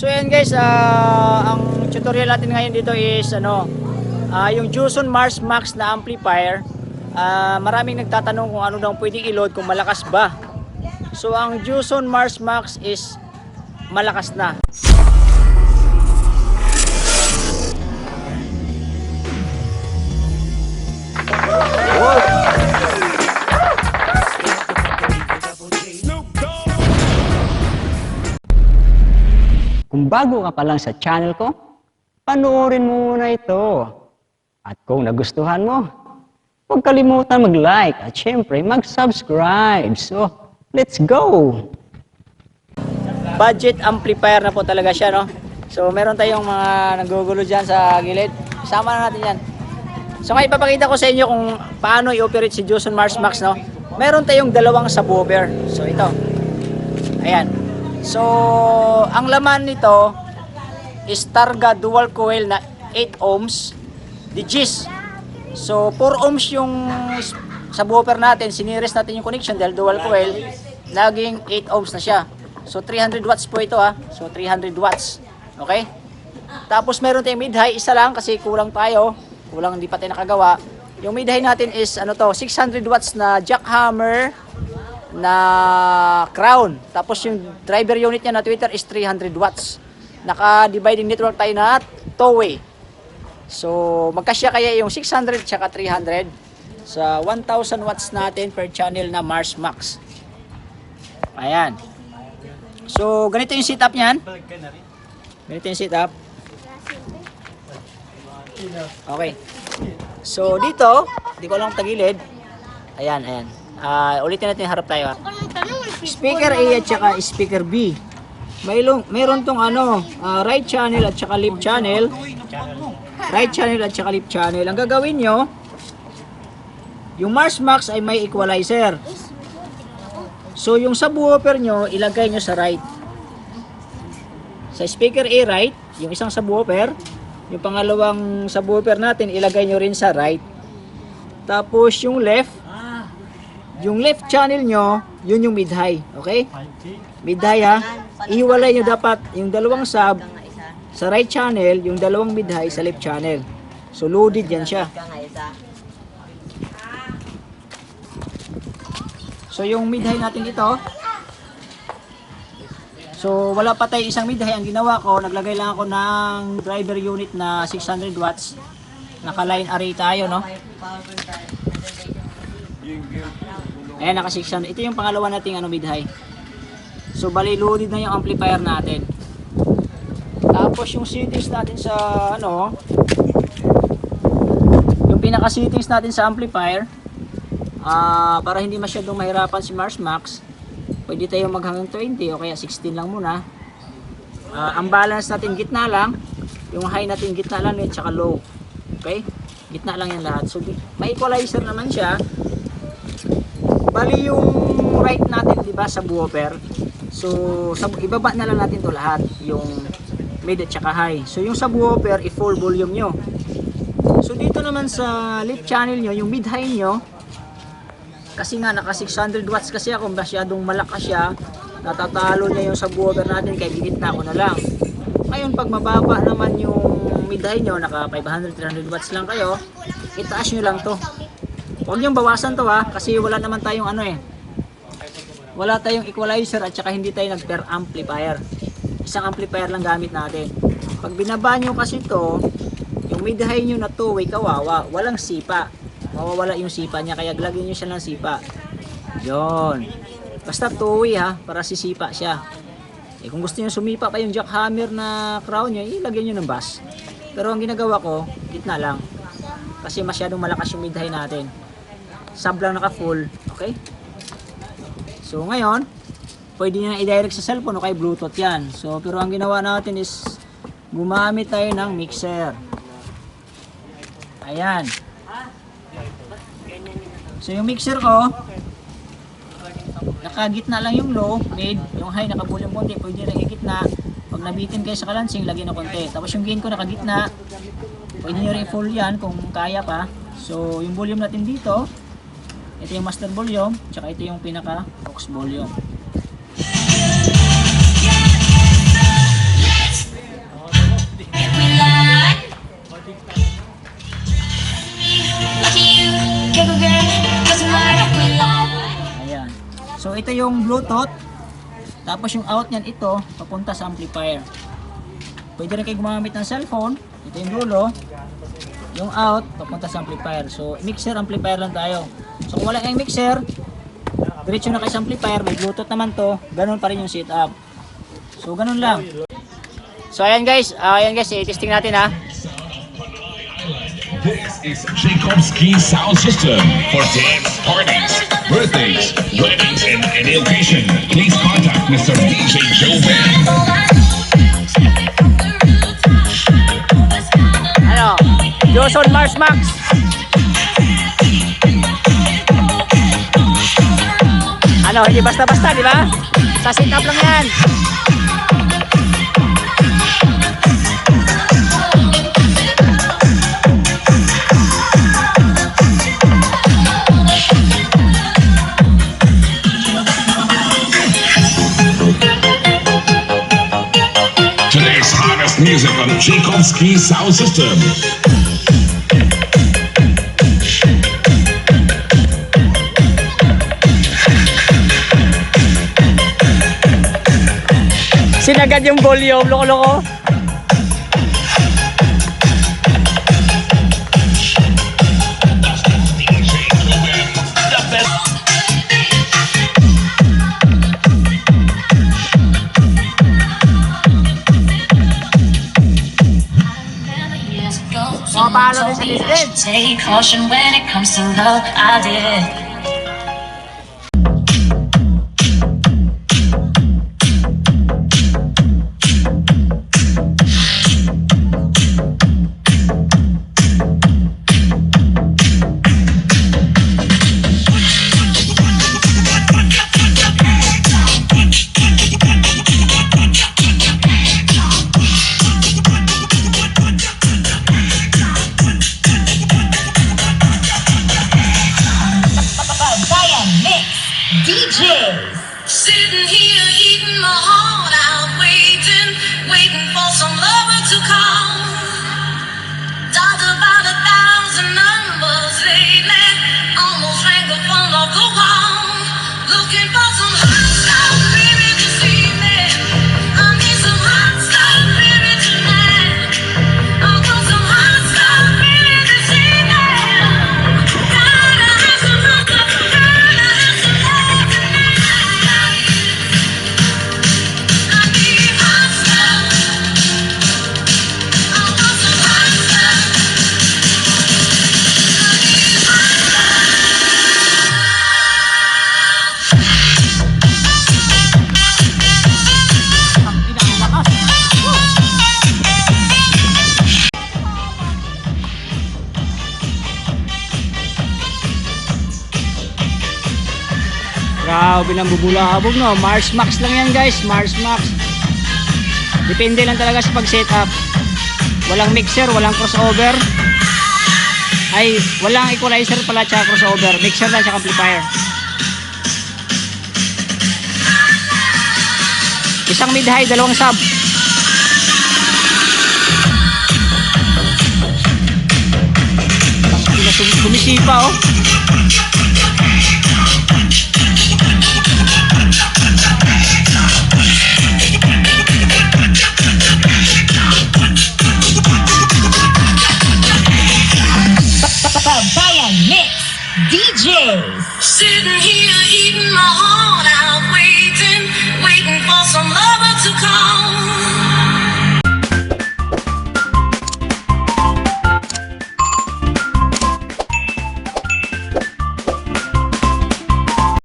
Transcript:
So yan guys, ang tutorial natin ngayon dito is yung Juson Mars Max na amplifier. Maraming nagtatanong kung ano daw pwedeng i-load, kung malakas ba. So ang Juson Mars Max is malakas na. Kung bago ka pa lang sa channel ko, panoorin mo muna ito. At kung nagustuhan mo, huwag kalimutan mag-like at syempre mag-subscribe. So, let's go! Budget amplifier na po talaga siya, no? So meron tayong mga nagugulo dyan sa gilid. Isama na natin yan. So ngayon ipapakita ko sa inyo kung paano i-operate si Juson Mars Max, no? Meron tayong dalawang subwoofer. So ito. Ayan. So, ang laman nito is Targa dual coil na 8 ohms DGs. So, 4 ohms yung subwoofer natin. Siniris natin yung connection dahil dual coil. Naging 8 ohms na siya. So, 300 watts po ito ha. So, 300 watts. Okay? Tapos, meron tayong mid-high. Isa lang kasi kulang tayo. Kulang, hindi pa tayo nakagawa. Yung mid-high natin is 600 watts na jackhammer na crown. Tapos yung driver unit niya na tweeter is 300 watts. Naka-dividing network tayo na two-way. So magkasya kaya yung 600 tsaka 300 sa 1000 watts natin per channel na Mars Max. Ayan. So ganito yung setup niyan. Ganito yung setup. Okay. So dito, di ko lang tagilid. Ayan, ayan. Ulitin natin, harap tayo. Speaker A at saka speaker B. Mayroon tong right channel at saka left channel. Right channel at saka left channel. Ang gagawin nyo, yung Mars Max ay may equalizer. So yung subwoofer nyo, ilagay nyo sa right. Sa speaker A right, yung isang subwoofer. Yung pangalawang subwoofer natin, ilagay nyo rin sa right. Tapos yung left channel nyo, yun yung mid-high. Okay? Mid-high ha. Ihiwalay nyo dapat yung dalawang sub sa right channel, yung dalawang mid-high sa left channel. So loaded yan siya. So yung mid-high natin ito. So wala pa tayo isang mid-high. Ang ginawa ko, naglagay lang ako ng driver unit na 600 watts. Naka-line array tayo, no? Ayan, naka-600. Ito yung pangalawa nating mid-high. So, bali loaded na yung amplifier natin. Tapos, yung settings natin sa, yung pinaka-settings natin sa amplifier, para hindi masyadong mahirapan si Mars Max, pwede tayo maghanggang 20 o kaya 16 lang muna. Ang balance natin, gitna lang. Yung high natin, gitna lang, at saka low. Okay? Gitna lang yan lahat. So, may equalizer naman siya. Bali yung right natin, di ba, subwoofer. So ibaba na lang natin to lahat, yung mid at saka high. So yung subwoofer, i-full volume nyo. So dito naman sa left channel nyo, yung mid high nyo, kasi nga naka 600 watts kasi ako, masyadong malakas siya, natatalo niya yung subwoofer natin, kaya gigitna ko na lang. Ngayon pag mababa naman yung mid high nyo, naka 500-300 watts lang kayo, itaas nyo lang to. Huwag niyong bawasan to ha, kasi wala naman tayong wala tayong equalizer at saka hindi tayo nag-per amplifier. Isang amplifier lang gamit natin. Pag binaba nyo kasi to, yung mid-high nyo na two-way, kawawa, walang sipa. Mawawala yung sipa niya, kaya lagyan nyo siya ng sipa. Yon. Basta two-way ha, para sisipa siya. Kung gusto nyo sumipa pa yung jackhammer na crown nyo, ilagyan nyo ng bass. Pero ang ginagawa ko, gitna lang. Kasi masyadong malakas yung mid-high natin. Sub lang naka-full. Okay? So ngayon, pwede nyo na i-direct sa cellphone o kay Bluetooth yan. So, pero ang ginawa natin is gumamit tayo ng mixer. Ayan. So yung mixer ko, nakagitna lang yung low, mid, yung high nakabulang konti, pwede rin i-gitna. Pag nabitin kayo sa kalansing, lagyan na konti. Tapos yung gain ko nakagitna, pwede nyo rin i-full yan kung kaya pa. So yung volume natin dito, ito yung master volume, tsaka ito yung pinaka aux volume. ito yung Bluetooth. Tapos yung out niyan ito, papunta sa amplifier. Pwede rin kayo gumamit ng cellphone. Ito yung dulo. Yung out, papunta sa amplifier. So, mixer, amplifier lang tayo. So, kung wala kayong mixer, diretso na kayo sa amplifier. May Bluetooth naman to. Ganun pa rin yung setup. So, ganun lang. So, ayan guys, i-testing natin ha. This is Tchaikovsky Sound System for dance parties, birthdays, weddings, and any occasion. Please contact Mr. DJ Joe Ben. Ano? Joson Mars Max. Ano, hindi basta-basta, di ba? Sa setup lang yan. Today's hottest music on Tchaikovsky Sound System. Sinagad yung volume, loko-loko. Paano din sa listed? Take caution when it comes to love, I did. Sitting here eating my heart out, waiting for some lover to call. Dialed about 1,000 numbers lately, almost rang the phone off the wall. Looking for some hot stuff, baby, this evening. I need some hot stuff, baby, tonight. I want some hot stuff, baby, this evening. Gotta have some hot stuff, gotta have some love tonight. I need hot stuff. I want some hot stuff. I need hot Grabe ng bubulabog, no? Mars Max lang yan guys, Mars Max. Depende lang talaga sa pag-setup. Walang mixer, walang crossover. Ay, walang equalizer pala tsaka crossover. Mixer lang tsaka amplifier. Isang mid-high, dalawang sub. Sumisipa, oh. Bayan Mix DJs. Sitting here eating my heart out,